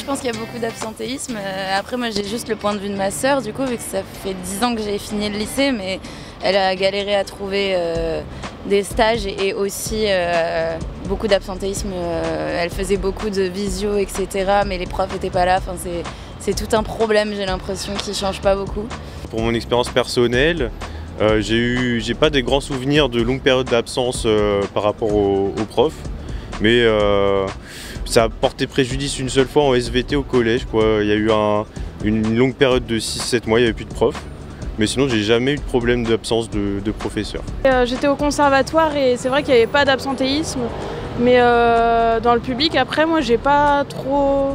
pense qu'il y a beaucoup d'absentéisme. Après, moi, j'ai juste le point de vue de ma sœur, du coup, vu que ça fait 10 ans que j'ai fini le lycée, mais elle a galéré à trouver des stages et aussi beaucoup d'absentéisme. Elle faisait beaucoup de visio, etc., mais les profs n'étaient pas là. Enfin, c'est tout un problème, j'ai l'impression, qui ne change pas beaucoup. Pour mon expérience personnelle, j'ai pas des grands souvenirs de longues périodes d'absence par rapport aux profs, mais ça a porté préjudice une seule fois en SVT au collège, quoi. Il y a eu une longue période de 6-7 mois, il n'y avait plus de profs. Mais sinon, j'ai jamais eu de problème d'absence de professeurs. J'étais au conservatoire et c'est vrai qu'il n'y avait pas d'absentéisme. Mais dans le public, après, moi, j'ai pas trop...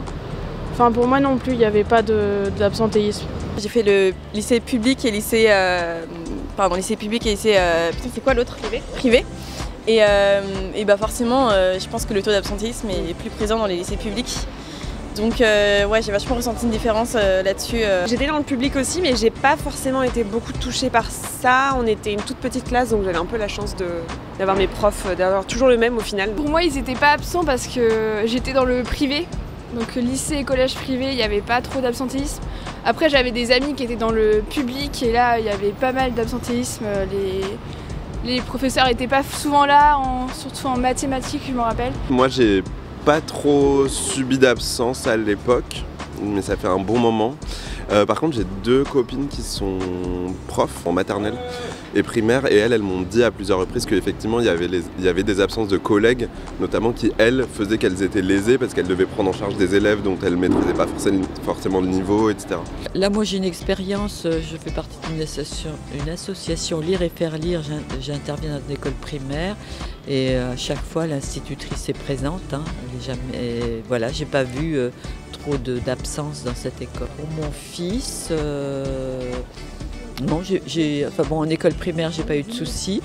Enfin, pour moi non plus, il n'y avait pas d'absentéisme. J'ai fait le lycée public et lycée... lycée public et lycée... putain, c'est quoi l'autre? Privé. Et bah forcément, je pense que le taux d'absentéisme est plus présent dans les lycées publics. Donc ouais, j'ai vachement ressenti une différence là-dessus. J'étais dans le public aussi, mais j'ai pas forcément été beaucoup touchée par ça. On était une toute petite classe, donc j'avais un peu la chance d'avoir mes profs, d'avoir toujours le même au final. Pour moi, ils n'étaient pas absents parce que j'étais dans le privé. Donc lycée et collège privé, il n'y avait pas trop d'absentéisme. Après, j'avais des amis qui étaient dans le public et là, il y avait pas mal d'absentéisme. Les professeurs n'étaient pas souvent là, surtout en mathématiques, je me rappelle. Moi, j'ai pas trop subi d'absence à l'époque, mais ça fait un bon moment. Par contre, j'ai 2 copines qui sont profs en maternelle et primaire, et elles m'ont dit à plusieurs reprises qu'effectivement il y avait des absences de collègues, notamment qui elles faisaient qu'elles étaient lésées parce qu'elles devaient prendre en charge des élèves dont elles ne maîtrisaient pas forcément le niveau, etc. Là, moi j'ai une expérience, je fais partie d'une association Lire et faire lire, j'interviens dans une école primaire et à chaque fois l'institutrice est présente. Voilà, j'ai pas vu trop d'absence dans cette école. Pour mon fils, non, en école primaire, j'ai pas eu de soucis.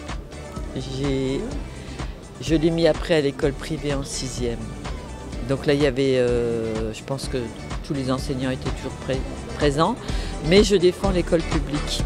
Je l'ai mis après à l'école privée en 6e. Donc là, il y avait, je pense que tous les enseignants étaient toujours présents, mais je défends l'école publique.